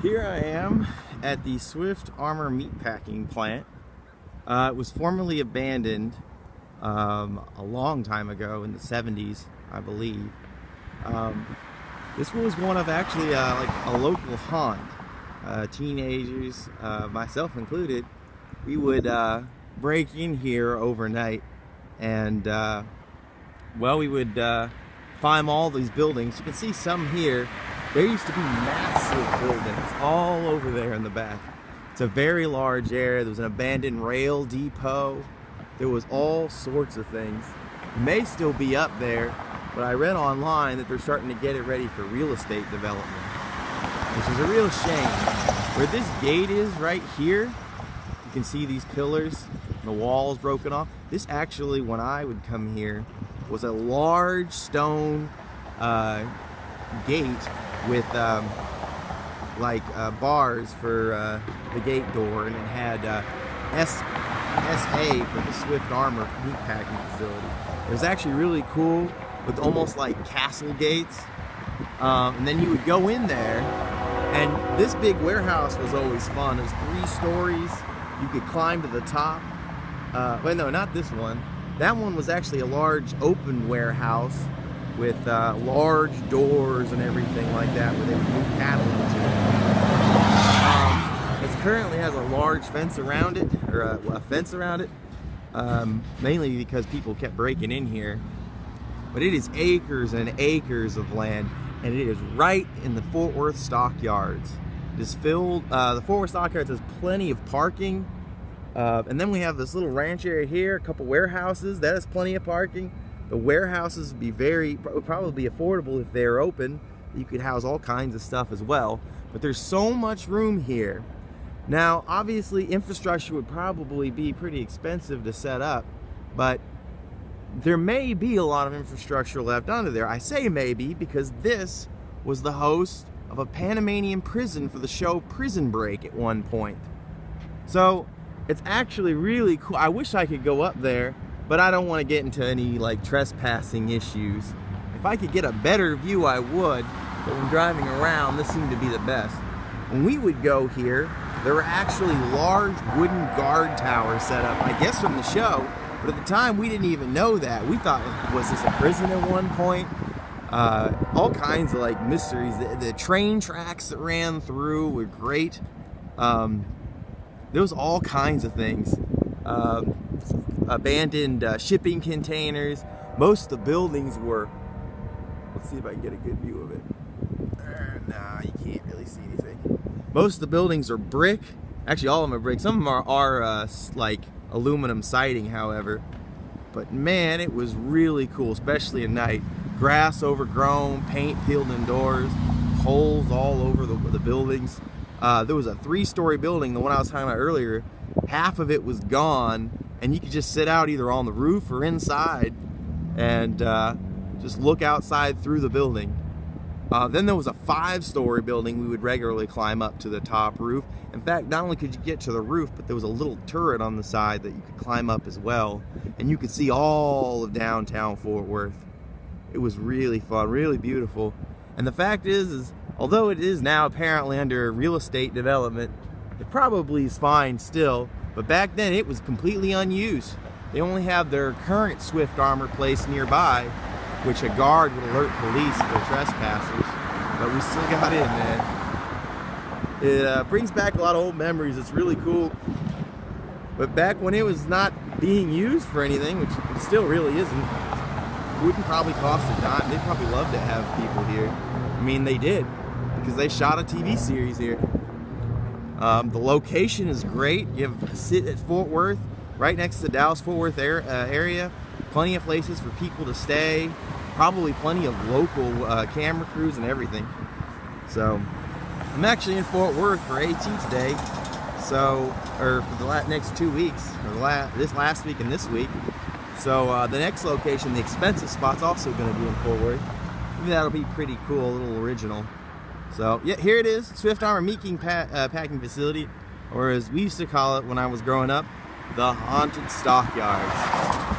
Here I am at the Swift Armour meatpacking plant. It was formerly abandoned a long time ago in the 70s, I believe. This was one of actually like a local haunt. Teenagers, myself included, we would break in here overnight and well, we would climb all these buildings. You can see some here. There used to be massive buildings all over there in the back. It's a very large area. There was an abandoned rail depot. There was all sorts of things. It may still be up there, but I read online that they're starting to get it ready for real estate development, which is a real shame. Where this gate is right here, you can see these pillars, the walls broken off. This actually, when I would come here, was a large stone gate with bars for the gate door, and it had SA for the Swift Armour meatpacking facility. It was actually really cool, with almost like castle gates, and then you would go in there, and this big warehouse was always fun. It was 3 stories. You could climb to the top. Wait, no, not this one. That one was actually a large open warehouse with large doors and everything like that, where they would move cattle into it. It currently has a large fence around it, or a fence around it, mainly because people kept breaking in here. But it is acres and acres of land, and it is right in the Fort Worth Stockyards. It is filled. The Fort Worth Stockyards has plenty of parking, and then we have this little ranch area here, a couple warehouses. That has plenty of parking. The warehouses would probably be affordable if they're open. You could house all kinds of stuff as well. But there's so much room here. Now, obviously, infrastructure would probably be pretty expensive to set up, but there may be a lot of infrastructure left under there. I say maybe because this was the host of a Panamanian prison for the show Prison Break at one point. So it's actually really cool. I wish I could go up there, but I don't want to get into any like trespassing issues. If I could get a better view, I would, but when driving around, this seemed to be the best. When we would go here, there were actually large wooden guard towers set up, I guess from the show, but at the time we didn't even know that. We thought, was this a prison at one point? All kinds of like mysteries. The train tracks that ran through were great. There was all kinds of things. Abandoned shipping containers. Most of the buildings were, let's see if I can get a good view of it. Nah, you can't really see anything. Most of the buildings are brick. Actually, all of them are brick. Some of them are like aluminum siding, however. But man, it was really cool, especially at night. Grass overgrown, paint peeled indoors, holes all over the buildings. There was a 3-story building, the one I was talking about earlier. Half of it was gone, and you could just sit out either on the roof or inside and just look outside through the building. Then there was a 5-story building we would regularly climb up to the top roof. In fact, not only could you get to the roof, but there was a little turret on the side that you could climb up as well, and you could see all of downtown Fort Worth. It was really fun, really beautiful. And the fact is although it is now apparently under real estate development, it probably is fine still, but back then it was completely unused. They only have their current Swift Armour place nearby, which a guard would alert police for trespassers, but we still got in, man. It brings back a lot of old memories. It's really cool. But back when it was not being used for anything, which it still really isn't, it wouldn't probably cost a dime. They'd probably love to have people here. I mean, they did, because they shot a TV series here. The location is great. You have sit at Fort Worth, right next to the Dallas-Fort Worth area. Plenty of places for people to stay. Probably plenty of local camera crews and everything. So, I'm actually in Fort Worth for AT today. So, or for the next 2 weeks, or this last week and this week. So the next location, the expensive spot's also going to be in Fort Worth. Maybe that'll be pretty cool, a little original. So yeah, here it is, Swift Armour packing facility, or as we used to call it when I was growing up, the Haunted Stockyards.